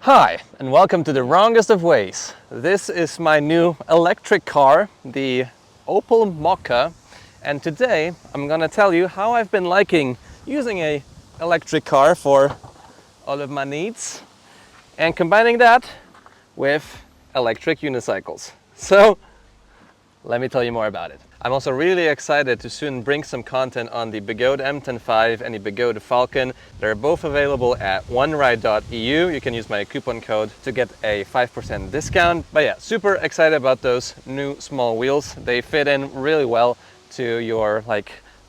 Hi, and welcome to the wrongest of ways. This is my new electric car, the Opel Mokka, and today I'm gonna tell you how I've been liking using a electric car for all of my needs and combining that with electric unicycles. So let me tell you more about it. I'm also really excited to soon bring some content on the Begode M105 and the Begode Falcon. They're both available at wrongwayadam. You can use my coupon code to get a 5% discount. But yeah, super excited about those new small wheels. They fit in really well to your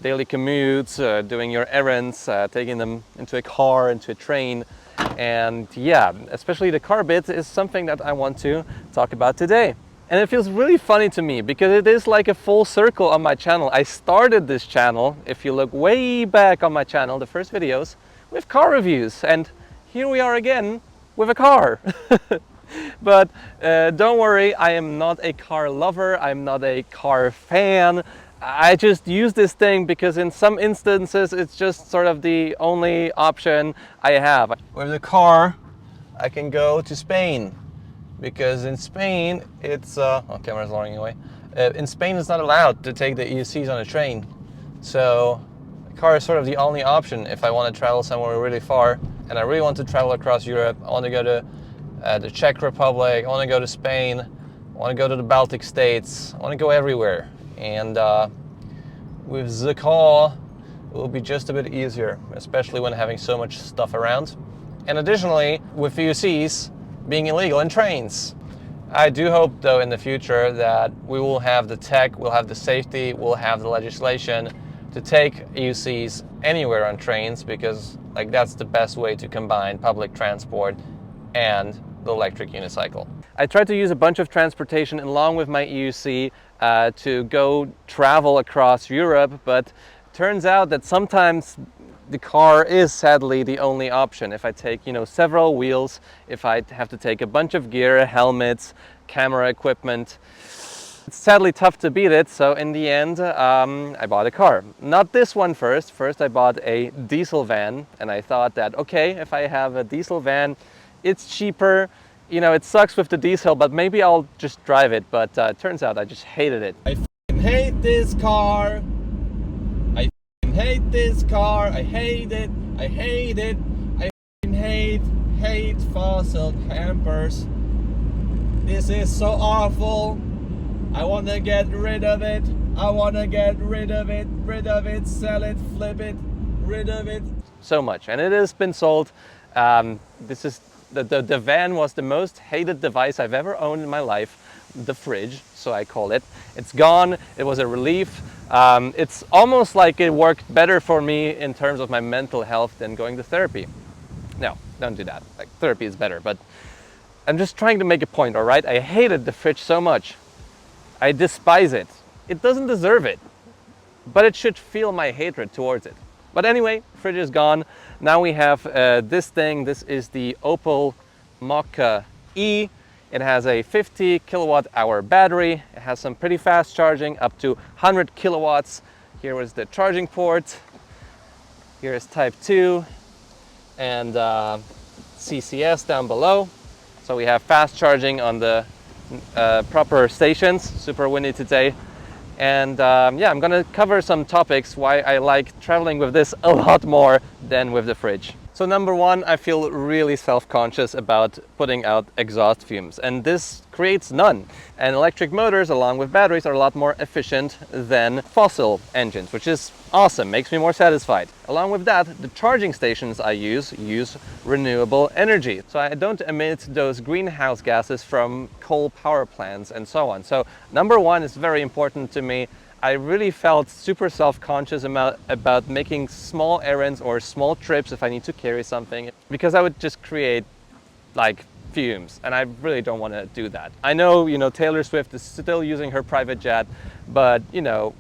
daily commutes, doing your errands, taking them into a car, into a train. And yeah, especially the car bit is something that I want to talk about today. And it feels really funny to me because it is like a full circle on my channel. I started this channel, if you look way back on my channel, the first videos, with car reviews. And here we are again with a car. But don't worry, I am not a car lover. I'm not a car fan. I just use this thing because in some instances, it's just sort of the only option I have. With the car, I can go to Spain. Because in Spain, it's, camera's lowering away. In Spain, it's not allowed to take the EUCs on a train. So the car is sort of the only option if I want to travel somewhere really far. And I really want to travel across Europe. I want to go to the Czech Republic. I want to go to Spain. I want to go to the Baltic states. I want to go everywhere. And with the car, it will be just a bit easier, especially when having so much stuff around. And additionally, with EUCs, being illegal in trains. I do hope though in the future that we will have the tech, we'll have the safety, we'll have the legislation to take EUCs anywhere on trains, because that's the best way to combine public transport and the electric unicycle. I tried to use a bunch of transportation along with my EUC to go travel across Europe, but turns out that sometimes the car is sadly the only option. If I take, several wheels, if I have to take a bunch of gear, helmets, camera equipment, it's sadly tough to beat it. So in the end, I bought a car. Not this one first. First, I bought a diesel van, and I thought that, okay, if I have a diesel van, it's cheaper. It sucks with the diesel, but maybe I'll just drive it. But turns out I just hated it. I hate this car. Hate this car, I hate it, I hate it, I hate fossil campers. This is so awful. I want to get rid of it. I want to get rid of it, sell it, flip it, rid of it. So much, and it has been sold. This is the van was the most hated device I've ever owned in my life. The fridge, so I call it. It's gone. It was a relief. It's almost like it worked better for me in terms of my mental health than going to therapy. No, don't do that. Therapy is better, but I'm just trying to make a point, all right? I hated the fridge so much. I despise it. It doesn't deserve it, but it should feel my hatred towards it. But anyway, fridge is gone. Now we have this thing. This is the Opel Mokka E. It has a 50 kilowatt hour battery. It has some pretty fast charging, up to 100 kilowatts. Here is the charging port. Here is type 2 and CCS down below. So we have fast charging on the proper stations. Super windy today. And yeah, I'm gonna cover some topics why I like traveling with this a lot more than with the fridge. So number one, I feel really self-conscious about putting out exhaust fumes, and this creates none. And electric motors, along with batteries, are a lot more efficient than fossil engines, which is awesome, makes me more satisfied. Along with that, the charging stations I use renewable energy. So I don't emit those greenhouse gases from coal power plants and so on. So number one is very important to me. I really felt super self-conscious about making small errands or small trips if I need to carry something, because I would just create fumes, and I really don't want to do that. I know, Taylor Swift is still using her private jet, but it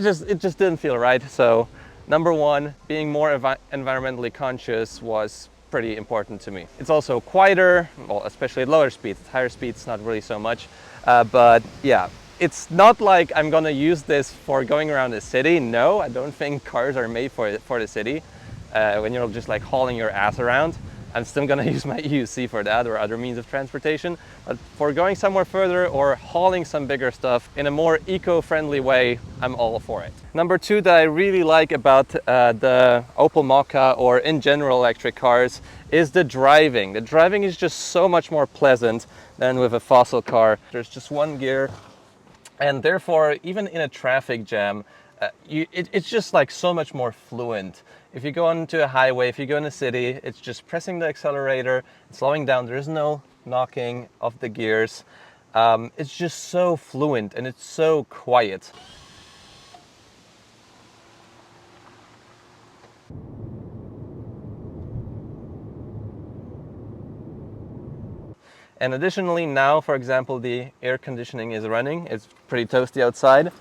just didn't feel right. So number one, being more environmentally conscious was pretty important to me. It's also quieter, well, especially at lower speeds. Higher speeds, not really so much, but yeah. It's not like I'm gonna use this for going around the city. No, I don't think cars are made for the city when you're just hauling your ass around. I'm still gonna use my EUC for that or other means of transportation. But for going somewhere further or hauling some bigger stuff in a more eco-friendly way, I'm all for it. Number two that I really like about the Opel Mokka, or in general electric cars, is the driving. The driving is just so much more pleasant than with a fossil car. There's just one gear, and therefore even in a traffic jam, it's just like so much more fluent. If you go onto a highway, if you go in a city, it's just pressing the accelerator, slowing down. There's no knocking of the gears. It's just so fluent and it's so quiet. And additionally, now, for example, the air conditioning is running. It's pretty toasty outside.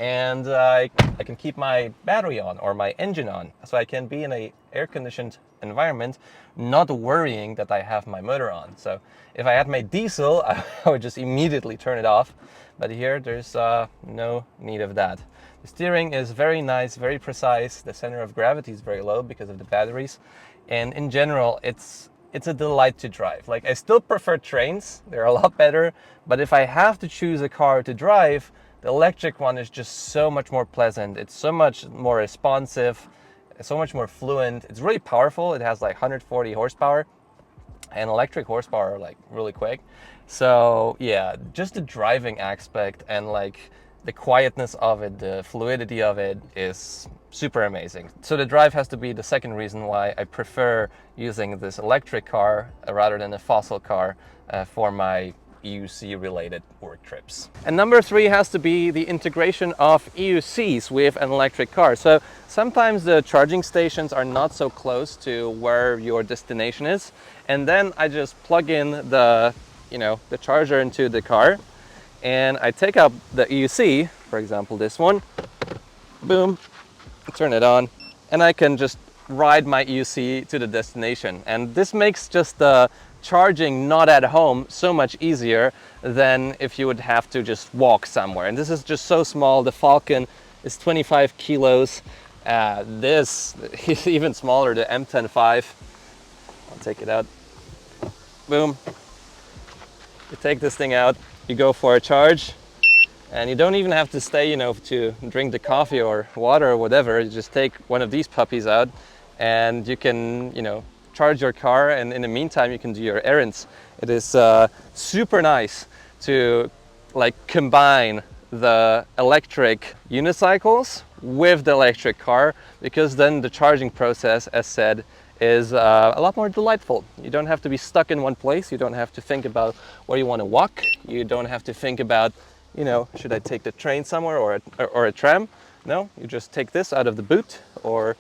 And I can keep my battery on or my engine on, so I can be in a air-conditioned environment, not worrying that I have my motor on. So if I had my diesel, I would just immediately turn it off. But here, there's no need of that. The steering is very nice, very precise. The center of gravity is very low because of the batteries. And in general, it's a delight to drive. Like, I still prefer trains. They're a lot better. But if I have to choose a car to drive, the electric one is just so much more pleasant. It's so much more responsive, so much more fluent. It's really powerful. It has like 140 horsepower, and electric horsepower are like really quick. So yeah, just the driving aspect and like the quietness of it, the fluidity of it is super amazing. So the drive has to be the second reason why I prefer using this electric car rather than a fossil car for my EUC related work trips. And number three has to be the integration of EUCs with an electric car. So sometimes the charging stations are not so close to where your destination is, and then I just plug in the charger into the car, and I take out the EUC, for example this one, boom, turn it on, and I can just ride my EUC to the destination. And this makes just the charging not at home so much easier than if you would have to just walk somewhere. And this is just so small. The Falcon is 25 kilos. This is even smaller, the M10.5. I'll take it out. Boom. You take this thing out, you go for a charge, and you don't even have to stay, to drink the coffee or water or whatever. You just take one of these puppies out and you can, charge your car, and in the meantime you can do your errands. It is super nice to like combine the electric unicycles with the electric car, because then the charging process, as said, is a lot more delightful. You don't have to be stuck in one place. You don't have to think about where you want to walk. You don't have to think about, should I take the train somewhere or a tram? No, you just take this out of the boot or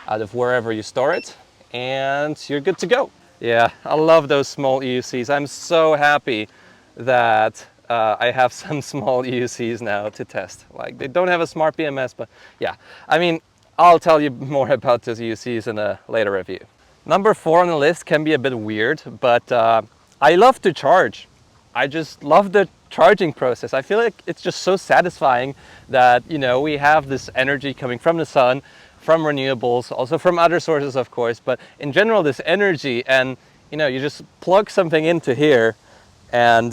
out of wherever you store it, and you're good to go. Yeah, I love those small EUCs. I'm so happy that I have some small EUCs now to test. Like, they don't have a smart BMS, but yeah. I mean, I'll tell you more about those EUCs in a later review. Number 4 on the list can be a bit weird, but I love to charge. I just love the charging process. I feel like it's just so satisfying that, we have this energy coming from the sun, from renewables, also from other sources, of course, but in general, this energy, and you just plug something into here, and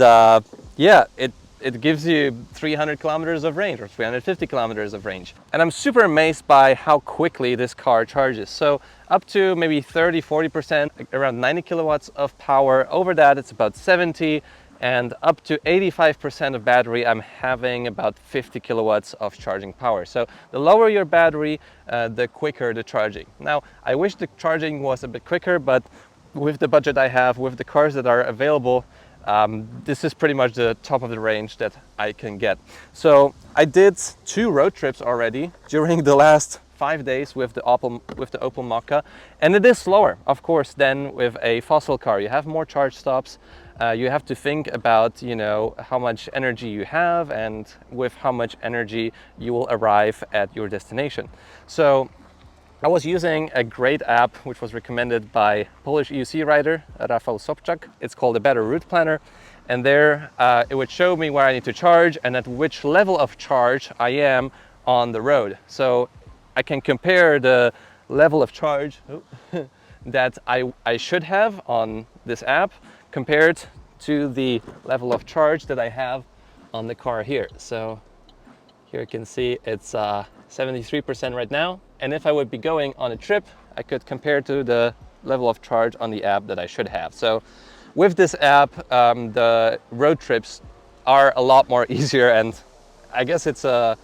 yeah, it gives you 300 kilometers of range or 350 kilometers of range. And I'm super amazed by how quickly this car charges. So up to maybe 30-40%, around 90 kilowatts of power. Over that, it's about 70. And up to 85% of battery, I'm having about 50 kilowatts of charging power. So the lower your battery, the quicker the charging. Now, I wish the charging was a bit quicker, but with the budget I have, with the cars that are available, this is pretty much the top of the range that I can get. So I did 2 road trips already during the last 5 days with the Opel Mokka, and it is slower, of course, than with a fossil car. You have more charge stops. You have to think about, how much energy you have and with how much energy you will arrive at your destination. So I was using a great app which was recommended by Polish EUC rider Rafał Sobczak. It's called a Better Route Planner, and there it would show me where I need to charge and at which level of charge I am on the road. So I can compare the level of charge that I should have on this app compared to the level of charge that I have on the car here. So here you can see it's 73% right now. And if I would be going on a trip, I could compare to the level of charge on the app that I should have. So with this app, the road trips are a lot more easier, and I guess it's a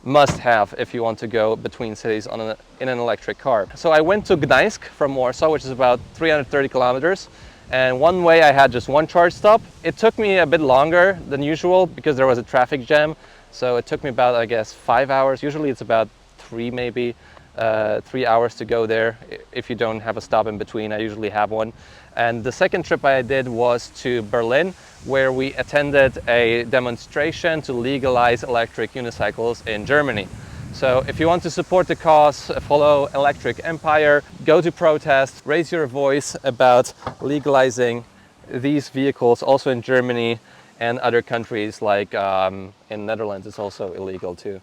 must-have if you want to go between cities in an electric car. So I went to Gdańsk from Warsaw, which is about 330 kilometers. And one way I had just one charge stop. It took me a bit longer than usual because there was a traffic jam. So it took me about, I guess, 5 hours. Usually it's about 3 maybe, 3 hours to go there if you don't have a stop in between. I usually have one. And the second trip I did was to Berlin, where we attended a demonstration to legalize electric unicycles in Germany. So if you want to support the cause, follow Electric Empire, go to protest, raise your voice about legalizing these vehicles also in Germany and other countries, like in Netherlands it's also illegal to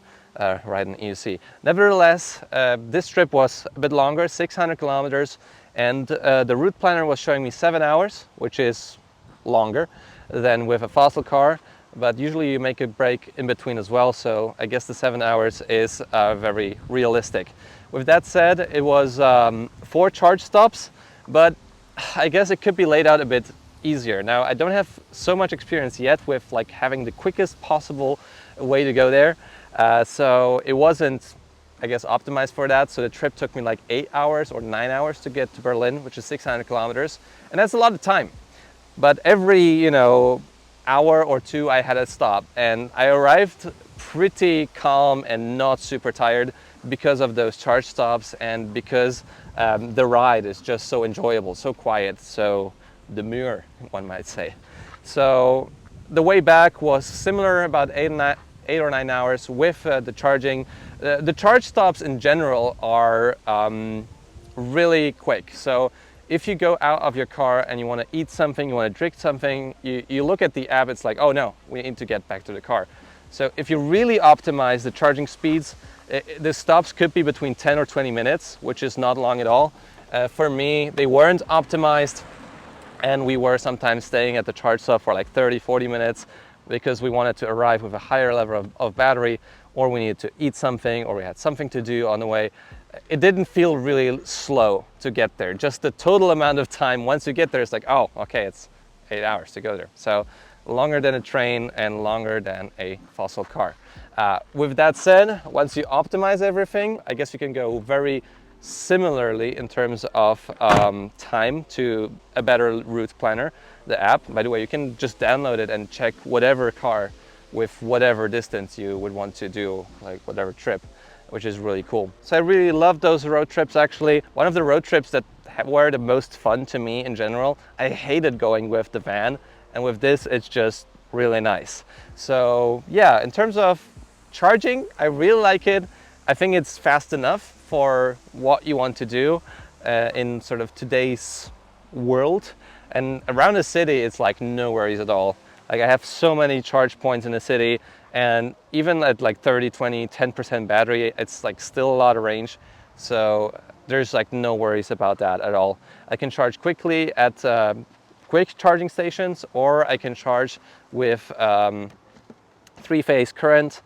ride an EUC. Nevertheless, this trip was a bit longer, 600 kilometers, and the route planner was showing me 7 hours, which is longer than with a fossil car. But usually you make a break in between as well, so I guess the 7 hours is very realistic. With that said, it was 4 charge stops, but I guess it could be laid out a bit easier. Now, I don't have so much experience yet with like having the quickest possible way to go there, so it wasn't, I guess, optimized for that. So the trip took me like 8 hours or 9 hours to get to Berlin, which is 600 kilometers, and that's a lot of time. But every, hour or two I had a stop, and I arrived pretty calm and not super tired because of those charge stops and because the ride is just so enjoyable, so quiet, so demure, one might say. So the way back was similar, about 8 or 9 hours with the charging. The charge stops in general are really quick. So if you go out of your car and you want to eat something, you want to drink something, you look at the app, it's like, oh no, we need to get back to the car. So if you really optimize the charging speeds, the stops could be between 10 or 20 minutes, which is not long at all. For me, they weren't optimized, and we were sometimes staying at the charge stop for like 30, 40 minutes because we wanted to arrive with a higher level of battery, or we needed to eat something, or we had something to do on the way. It didn't feel really slow to get there. Just the total amount of time once you get there, it's like, oh, okay, it's 8 hours to go there. So longer than a train and longer than a fossil car. With that said, once you optimize everything, I guess you can go very similarly in terms of time to a better route planner, the app. By the way, you can just download it and check whatever car with whatever distance you would want to do, like whatever trip, which is really cool. So I really love those road trips actually. One of the road trips that were the most fun to me in general. I hated going with the van, and with this it's just really nice. So yeah, in terms of charging, I really like it. I think it's fast enough for what you want to do in sort of today's world. And around the city, it's like no worries at all. Like I have so many charge points in the city, and even at like 30, 20, 10% battery, it's like still a lot of range. So there's like no worries about that at all. I can charge quickly at quick charging stations, or I can charge with 3-phase current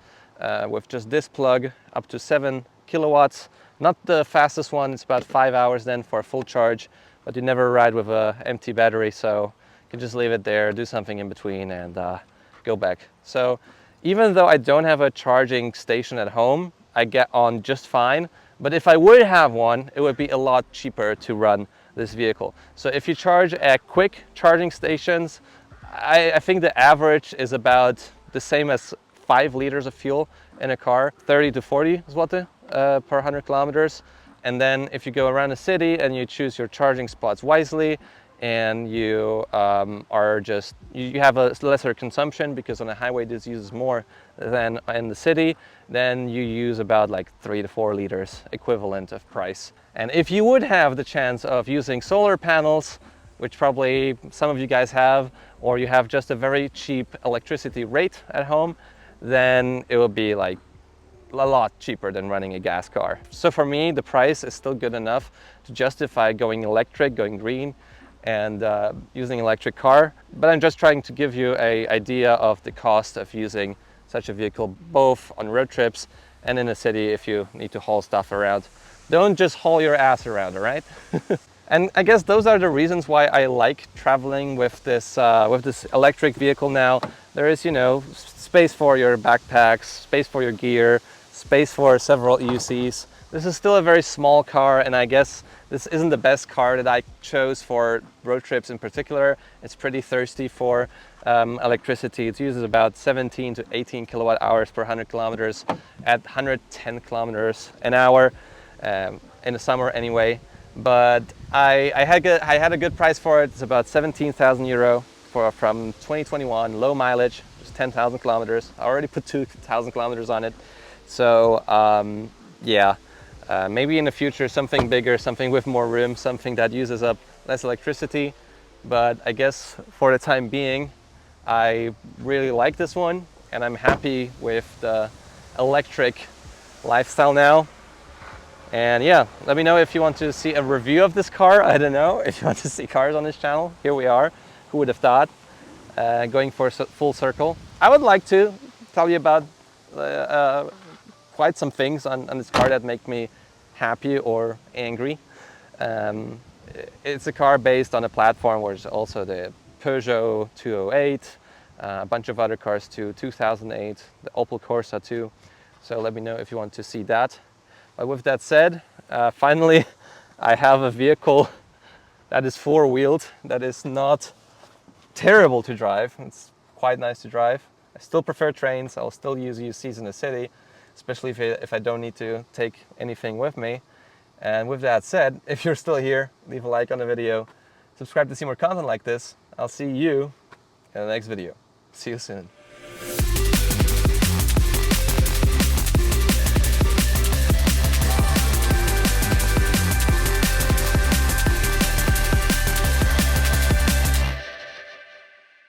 with just this plug up to 7 kilowatts. Not the fastest one, it's about 5 hours then for a full charge, but you never ride with an empty battery, so you can just leave it there, do something in between, and go back. So even though I don't have a charging station at home, I get on just fine. But if I would have one, it would be a lot cheaper to run this vehicle. So if you charge at quick charging stations, I think the average is about the same as 5 liters of fuel in a car, 30 to 40 zloty per 100 kilometers. And then if you go around the city and you choose your charging spots wisely, and you you have a lesser consumption, because on a highway this uses more than in the city, then you use about like 3 to 4 liters equivalent of price. And if you would have the chance of using solar panels, which probably some of you guys have, or you have just a very cheap electricity rate at home, then it will be like a lot cheaper than running a gas car. So for me, the price is still good enough to justify going electric, going green, and using an electric car. But I'm just trying to give you an idea of the cost of using such a vehicle, both on road trips and in a city if you need to haul stuff around. Don't just haul your ass around, all right? And I guess those are the reasons why I like traveling with this electric vehicle now. There is, you know, space for your backpacks, space for your gear, space for several EUCs. This is still a very small car, and I guess this isn't the best car that I chose for road trips in particular. It's pretty thirsty for electricity. It uses about 17 to 18 kilowatt hours per 100 kilometers at 110 kilometers an hour in the summer anyway. But I had a good price for it. It's about 17,000 euro from 2021, low mileage, just 10,000 kilometers. I already put 2,000 kilometers on it. So yeah, maybe in the future something bigger, something with more room, something that uses up less electricity. But I guess for the time being, I really like this one, and I'm happy with the electric lifestyle now. And yeah, let me know if you want to see a review of this car. I don't know if you want to see cars on this channel. Here we are. Who would have thought? Going for a full circle. I would like to tell you about quite some things on this car that make me happy or angry. It's a car based on a platform where there's also the Peugeot 208, a bunch of other cars too, 2008, the Opel Corsa too. So let me know if you want to see that. But with that said, finally I have a vehicle that is four-wheeled, that is not terrible to drive. It's quite nice to drive. I still prefer trains. I'll still use EUCs in the city, especially if I don't need to take anything with me. And with that said, if you're still here, leave a like on the video, subscribe to see more content like this. I'll see you in the next video. See you soon.